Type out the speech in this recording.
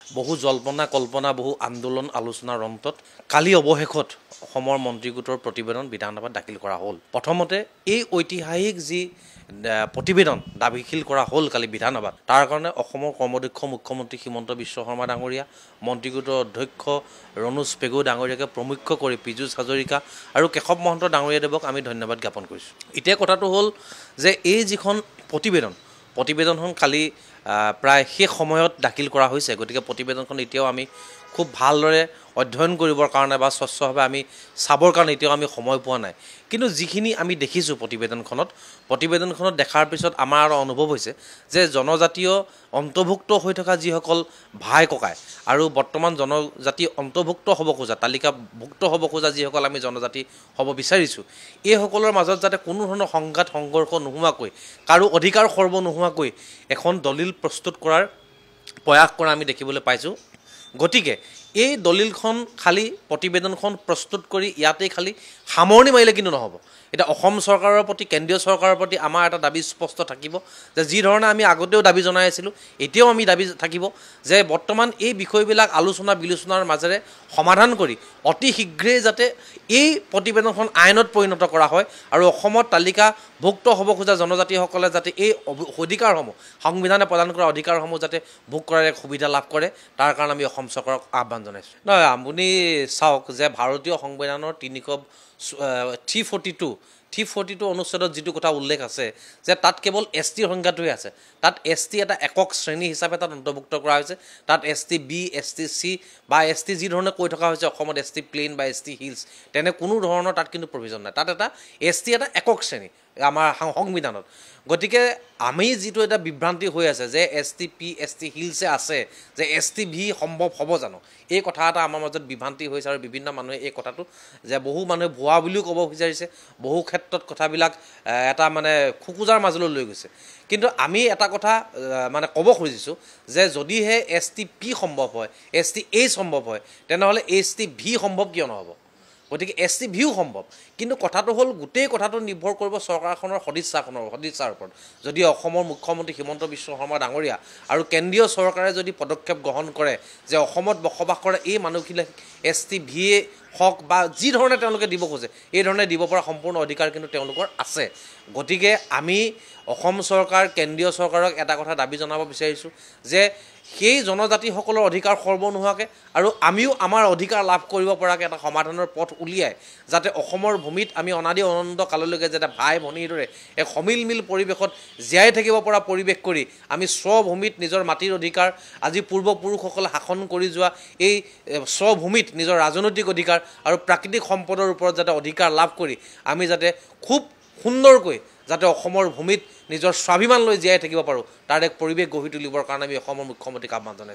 বহু জল্পনা কল্পনা বহু আন্দোলন আলোচনাৰ অন্তত কালি অৱশেষত অসমৰ মন্ত্ৰীগোটৰ প্ৰতিবেদন বিধানসভাত দাখিল কৰা হ'ল। প্ৰথমতে এই ঐতিহাসিক যি প্ৰতিবেদন দাখিল কৰা হ'ল কালি বিধানসভাত, তাৰ কাৰণে অসমৰ কৰ্মদক্ষ মুখ্যমন্ত্ৰী হিমন্ত বিশ্ব শৰ্মা ডাঙৰীয়া, মন্ত্ৰীগোটৰ অধ্যক্ষ ৰণোজ পেগু ডাঙৰীয়াকে প্ৰমুখ্য কৰি পীযুষ হাজৰিকা আৰু কেশৱ মহন্ত ডাঙৰীয়াদেৱক আমি ধন্যবাদ জ্ঞাপন কৰিছোঁ। এতিয়া কথাটো হ'ল যে এই যিখন প্ৰতিবেদনখন কালি প্ৰায় শেষ সময়ত দাখিল কৰা হৈছে। গতিকে প্ৰতিবেদনখন এতিয়াও আমি খুব ভালদৰে অধ্যয়ন কৰিবৰ কাৰণে বা স্বচ্ছভাৱে আমি চাবৰ কাৰণে এতিয়াও আমি সময় পোৱা নাই। কিন্তু যিখিনি আমি দেখিছোঁ প্ৰতিবেদনখনত দেখাৰ পিছত আমাৰ অনুভৱ হৈছে যে জনজাতীয় অন্তৰ্ভুক্ত হৈ থকা যিসকল ভাই ককাই আৰু বৰ্তমান জনজাতি অন্তৰ্ভুক্ত হ'ব খোজা, তালিকাভুক্ত হ'ব খোজা যিসকল আমি জনজাতি হ'ব বিচাৰিছোঁ, এইসকলৰ মাজত যাতে কোনো ধৰণৰ সংঘাত সংঘৰ্ষ নোহোৱাকৈ, কাৰো অধিকাৰ খৰ্ব নোহোৱাকৈ এখন দলিল প্ৰস্তুত কৰাৰ প্ৰয়াস কৰা আমি দেখিবলৈ পাইছোঁ। গতিকে এই দলিলখন খালি প্ৰতিবেদনখন প্ৰস্তুত কৰি ইয়াতেই খালি সামৰণি মাৰিলে কিন্তু নহ'ব। এতিয়া অসম চৰকাৰৰ প্ৰতি, কেন্দ্ৰীয় চৰকাৰৰ প্ৰতি আমাৰ এটা দাবী স্পষ্ট থাকিব যে যি ধৰণে আমি আগতেও দাবী জনাই আছিলোঁ, এতিয়াও আমি দাবী থাকিব যে বৰ্তমান এই বিষয়বিলাক আলোচনা বিলোচনাৰ মাজেৰে সমাধান কৰি অতি শীঘ্ৰেই যাতে এই প্ৰতিবেদনখন আইনত পৰিণত কৰা হয় আৰু অসমত তালিকাভুক্ত হ'ব খোজা জনজাতিসকলে যাতে এই অধিকাৰসমূহ, সংবিধানে প্ৰদান কৰা অধিকাৰসমূহ যাতে ভোগ কৰাৰ এক সুবিধা লাভ কৰে, তাৰ কাৰণে আমি অসম চৰকাৰক আহ্বান জনাইছোঁ। নহয়, আপুনি চাওক যে ভাৰতীয় সংবিধানৰ 342 অনুচ্ছেদত যিটো কথা উল্লেখ আছে যে তাত কেৱল ST সংজ্ঞাটোৱে আছে। তাত ST এটা একক শ্ৰেণী হিচাপে তাত অন্তৰ্ভুক্ত কৰা হৈছে। তাত ST B, ST C বা ST যি ধৰণে কৈ থকা হৈছে অসমত ST প্লেইন বা ST হিলছ, তেনে কোনো ধৰণৰ তাত কিন্তু প্ৰভিজন নাই। তাত এটা ST এটা একক শ্ৰেণী আমাৰ সংবিধানত। গতিকে আমি যিটো এটা বিভ্ৰান্তি হৈ আছে যে ST P, ST হিলছে আছে, যে ST V সম্ভৱ হ'ব জানো, এই কথা এটা আমাৰ মাজত বিভ্ৰান্তি হৈছে আৰু বিভিন্ন মানুহে এই কথাটো যে বহু মানুহে ভুৱা বুলিও ক'ব বিচাৰিছে, বহু ক্ষেত্ৰত কথাবিলাক এটা মানে খোকোজাৰ মাজলৈ লৈ গৈছে। কিন্তু আমি এটা কথা মানে ক'ব খুজিছোঁ যে যদিহে ST P সম্ভৱ হয়, ST H সম্ভৱ হয়, তেনেহ'লে ST V সম্ভৱ কিয় নহ'ব? গতিকে ST Vও সম্ভৱ। কিন্তু কথাটো হ'ল গোটেই কথাটো নিৰ্ভৰ কৰিব চৰকাৰখনৰ সদিচ্ছাৰ ওপৰত। যদি অসমৰ মুখ্যমন্ত্ৰী হিমন্ত বিশ্ব শৰ্মা ডাঙৰীয়া আৰু কেন্দ্ৰীয় চৰকাৰে যদি পদক্ষেপ গ্ৰহণ কৰে যে অসমত বসবাস কৰা এই মানুহবিলাক ST Vয়ে হওক বা যি ধৰণে তেওঁলোকে দিব খোজে, এই ধৰণে দিব পৰা সম্পূৰ্ণ অধিকাৰ কিন্তু তেওঁলোকৰ আছে। গতিকে আমি অসম চৰকাৰ, কেন্দ্ৰীয় চৰকাৰক এটা কথা দাবী জনাব বিচাৰিছোঁ যে সেই জনজাতিসকলৰ অধিকাৰ খৰ্ব নোহোৱাকৈ আৰু আমিও আমাৰ অধিকাৰ লাভ কৰিব পৰাকৈ এটা সমাধানৰ পথ উলিয়াই যাতে অসমৰ ভূমিত আমি অনাদি অনন্ত কাললৈকে যাতে ভাই ভনীৰ দৰে এক সমিলমিল পৰিৱেশত জীয়াই থাকিব পৰা পৰিৱেশ কৰি আমি স্বভূমিত নিজৰ মাটিৰ অধিকাৰ, আজি পূৰ্বপুৰুষসকলে শাসন কৰি যোৱা এই স্বভূমিত নিজৰ ৰাজনৈতিক অধিকাৰ আৰু প্ৰাকৃতিক সম্পদৰ ওপৰত যাতে অধিকাৰ লাভ কৰি আমি যাতে খুব সুন্দৰকৈ যাতে অসমৰ ভূমিত নিজৰ স্বাভিমান লৈ জীয়াই থাকিব পাৰোঁ, তাৰ এক পৰিৱেশ গঢ়ি তুলিবৰ কাৰণে আমি অসমৰ মুখ্যমন্ত্ৰীক আহ্বান জনাইছোঁ।